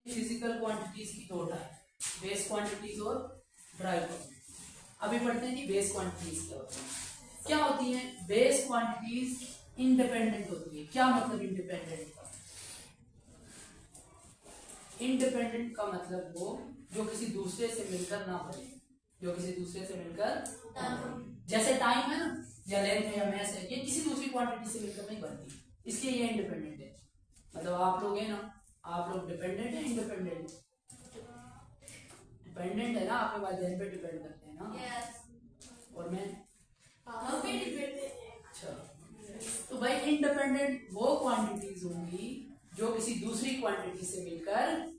Physical quantities की दो type, base quantities और ड्राई क्वांटिटीज। अभी पढ़ते हैं कि बेस क्वांटिटीज क्या होती है। क्या होती है बेस क्वांटिटीज? इंडिपेंडेंट होती है। क्या मतलब इंडिपेंडेंट का? इंडिपेंडेंट का मतलब वो जो किसी दूसरे से मिलकर ना बने, जो किसी दूसरे से मिलकर, जैसे टाइम है ना, या लेंथ है या मैस है, ये किसी दूसरी क्वांटिटी से मिलकर नहीं बनती, इसलिए ये इंडिपेंडेंट है। मतलब आप लोग है ना, आप लोग डिपेंडेंट है इंडिपेंडेंट? डिपेंडेंट है ना, आपके वालिदैन पे डिपेंड करते हैं ना। yes. और मैं भी डिपेंडेंट है। अच्छा, तो भाई इंडिपेंडेंट वो क्वांटिटीज होंगी जो किसी दूसरी क्वांटिटी से मिलकर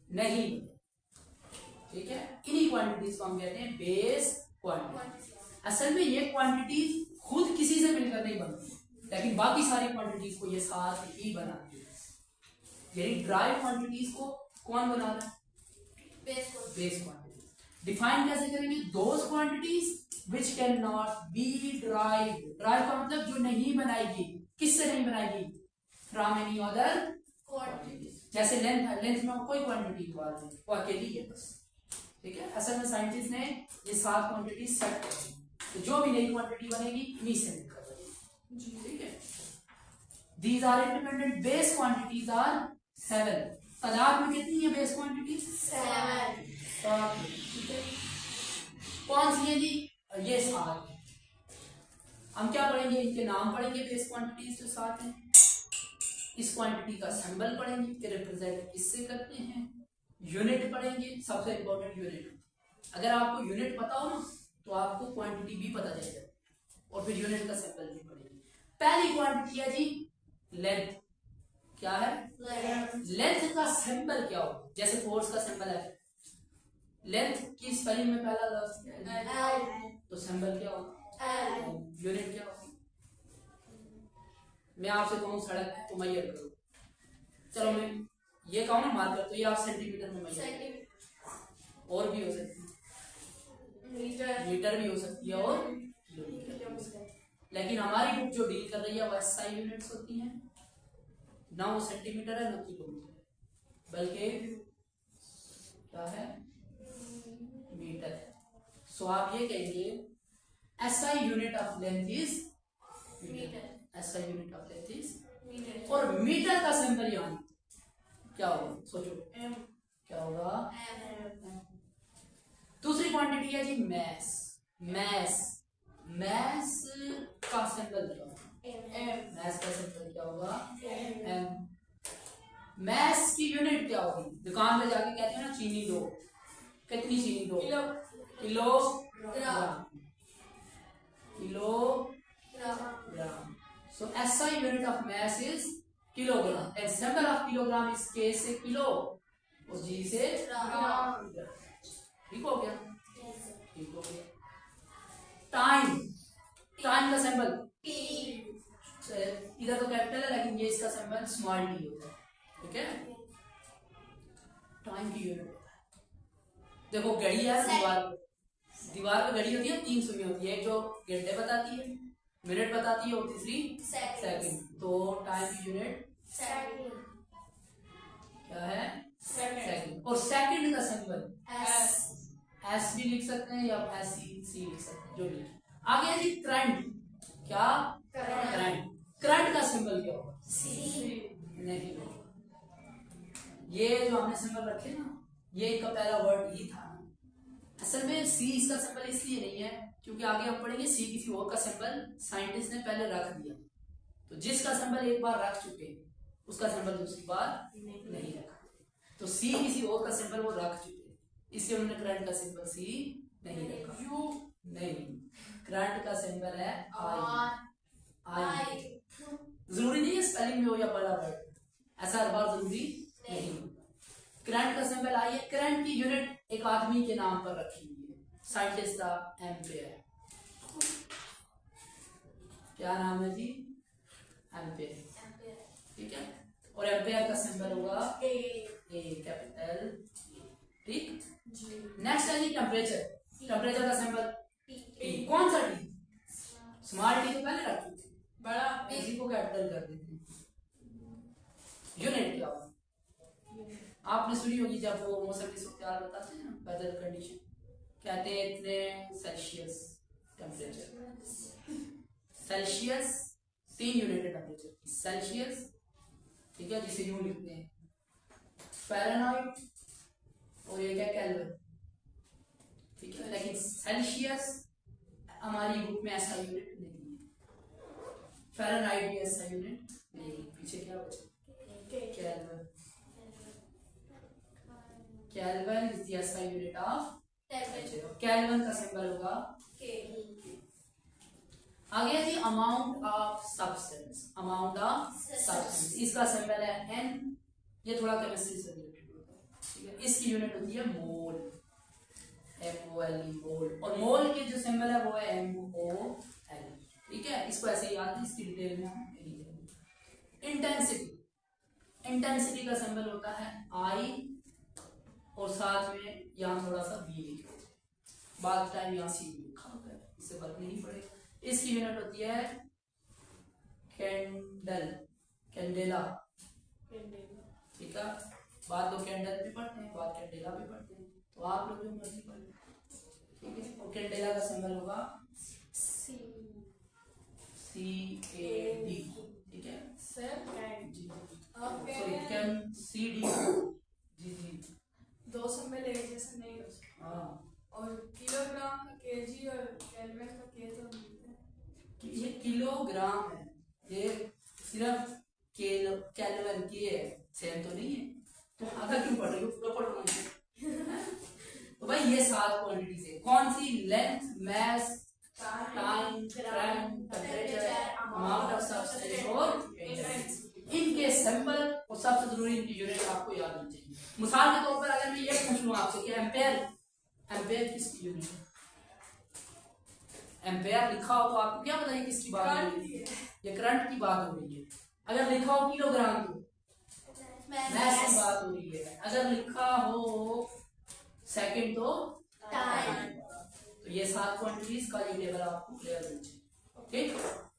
नहीं, ठीक है। इन्हीं क्वांटिटीज को हम कहते हैं बेस क्वांटिटी। असल में ये क्वांटिटीज खुद किसी से मिलकर नहीं बनती, लेकिन बाकी सारी क्वांटिटीज को ये साथ ही बनाती है। यानी ड्राई क्वांटिटीज को कौन बना रहा है? Base quantities. डिफाइन कैसे करेंगे? Those quantities which cannot be derived। Drive का मतलब जो नहीं बनाएगी। किससे नहीं बनाएगी? From any other quantity. जैसे लेंथ है, लेंथ में कोई क्वांटिटी इन्वॉल्व नहीं, वो अकेली है बस, ठीक है। असल में साइंटिस्ट ने ये 7 क्वांटिटी सेट कर दी, तो जो भी नई क्वांटिटी बनेगी इन्हीं से मिलकर बनेगी, ठीक है। These are independent base quantities are 7। पदार्थ में कितनी है बेस क्वांटिटी? 7। कौन सी है जी? ये 7। हम क्या पढ़ेंगे? इनके नाम पढ़ेंगे बेस क्वांटिटीज जो 7 हैं। इस क्वांटिटी का सिंबल पढ़ेंगे, फिर रिप्रेजेंट किससे करते हैं। यूनिट पढ़ेंगे, सबसे इंपॉर्टेंट यूनिट। अगर आपको यूनिट पता हो ना तो आपको क्वांटिटी भी पता चल जाए, और फिर यूनिट का सिंबल भी पढ़ेंगे। पहली क्वांटिटी है जी लेंथ। क्या है? लेंथ का सिंबल क्या हो? जैसे फोर्स का सिंबल है, लेंथ की स्पेलिंग में पहला लफ्ज है, तो सिंबल क्या होगा? यूनिट क्या होगा? मैं आपसे कहूँ सड़क तो मैयर करो, चलो मैं ये कहूँ ना मार्कर, तो ये आप सेंटीमीटर में मैयर, और भी हो सकती है, मीटर भी हो सकती है, और किलोमीटर। लेकिन हमारी बुक जो डील कर रही है वो एसआई यूनिट्स होती हैं, ना वो सेंटीमीटर है ना किलोमीटर है, बल्कि क्या है? मीटर है। सो आप ये कहेंगे SI unit of length is metre. SI unit of length is metre. और मीटर का सिंबल यहाँ क्या होगा? सोचो क्या होगा? दूसरी क्वांटिटी है जी मैस। मैस, मैस का सिंबल क्या होगा? मैस का सिंबल क्या होगा? एम। मैस की यूनिट क्या होगी? दुकान में जाके कहते हैं ना चीनी दो, कितनी चीनी दो? Kilogram. Kilogram. So SI unit of mass is kilogram and symbol of kilogram is K से किलो और G से ग्राम। ठीक हो गया? ठीक हो गया। टाइम, टाइम का सिंबल T। इधर तो कैपिटल है लेकिन ये इसका सिंबल स्मॉल टी होता है, ठीक है। टाइम की यूनिट देखो, घड़ी है दीवार पे घड़ी होती है, 3 सुई होती है, एक जो घंटे बताती है, मिनट बताती है, और तीसरी सेकंड। तो टाइम की यूनिट क्या है? सेकंड। और सेकंड का सिंबल एस भी लिख सकते हैं या एस सी लिख सकते हैं, जो भी। आगे जी करंट। क्या? करंट। करंट का सिंबल क्या होगा? नहीं, ये जो हमने सिंबल रखे ना, ये इनका पहला वर्ड ही था। असल में सी इसका सिंबल इसलिए नहीं है क्योंकि आगे हम पढ़ेंगे सी किसी और का सिंबल साइंटिस्ट ने पहले रख दिया, तो जिसका सिंबल एक बार रख चुके उसका सिंबल दूसरी बार नहीं रखा। तो सी किसी और का सिंबल वो रख चुके, इसलिए उन्होंने करंट का सिंबल सी नहीं रखा। नहीं, करंट का सिंबल है आई। जरूरी नहीं है स्पेलिंग में हो या बड़ा वर्ड, ऐसा हर बार जरूरी नहीं। करंट का सिंबल आई है। करंट की यूनिट एक आदमी के नाम पर रखी हुई है, साइंटिस्ट का एम्पेयर। क्या नाम है जी? एम्पेयर, ठीक है। और एम्पेयर का सिंबल होगा ए, कैपिटल। ठीक। नेक्स्ट है जी टेम्परेचर। टेम्परेचर का सिंबल टी। कौन सा टी? स्मॉल टी तो पहले रखी थी, बड़ा इसी को कैपिटल कर देते हैं। यूनिट क्या होगा? आपने सुनी होगी जब वो मौसम की सूरत हाल बताते हैं ना, वेदर कंडीशन, कहते हैं इतने सेल्सियस टेम्परेचर, सेल्सियस 3 यूनिट है टेम्परेचर, सेल्सियस, ठीक है, जिसे यूं लिखते हैं फ़ारेनहाइट, और ये क्या केल्विन, ठीक है। लेकिन सेल्सियस हमारी बुक में ऐसा यूनिट नहीं है, फ़ारेनहाइट भी ऐसा यूनिट नहीं, पीछे क्या बचा, केल्विन, केल्विन इज द ऐसा यूनिट ऑफ टेम्परेचर, केल्विन का सिंबल होगा के। आगे जी amount of substance, amount of substance, इसका सिंबल है एन, ये थोड़ा केमिस्ट्री से रिलेटेड होता है, ठीक है। इसकी यूनिट होती है मोल, MOLE, मोल, और मोल के जो सिंबल है वो है MOL, ठीक है। इसको ऐसे याद है, इसकी डिटेल में हम नहीं जाएंगे। इंटेंसिटी, इंटेंसिटी का सिंबल होता है I, और साथ में यहाँ थोड़ा सा B लिखा, बाद टाइम यहाँ C लिखा होता है, इससे फर्क नहीं पड़ेगा। इसकी यूनिट होती है कैंडल, कैंडेला, ठीक है। बाद दो कैंडल भी पढ़ते हैं, बाद कैंडेला भी पढ़ते हैं, तो आप लोग जो मर्जी पढ़, ठीक है। और कैंडेला का सिंबल होगा CAD, ठीक है सर, जी सॉरी कैन CD, जी जी, दो सिंबल एक जैसे नहीं हो सकते। हाँ, और किलोग्राम का केजी और केल्विन का के तो मिलते हैं, ये किलोग्राम है, ये सिर्फ केल्विन की है, सेम तो नहीं है, तो आधा क्यों पढ़ रही हो, पूरा पढ़ रही हो। तो भाई ये 7 क्वांटिटीज है, कौन सी, length, mass, time, temperature, amount of substance और इंटेंसिटी, इनके सिंबल और सबसे जरूरी इनकी यूनिट आपको याद होनी चाहिए। मिसाल के तौर पर अगर मैं ये पूछ लूं आपसे कि एम्पेयर, एम्पेयर किसकी यूनिट है, एम्पेयर लिखा हो तो आपको क्या पता है किसकी बात हो रही है, ये करंट की बात हो रही है। अगर लिखा हो किलोग्राम तो मास की बात हो रही है, अगर लिखा हो सेकंड तो टाइम। तो ये 7 क्वांटिटीज का ये टेबल आपको क्लियर होना चाहिए, ठीक।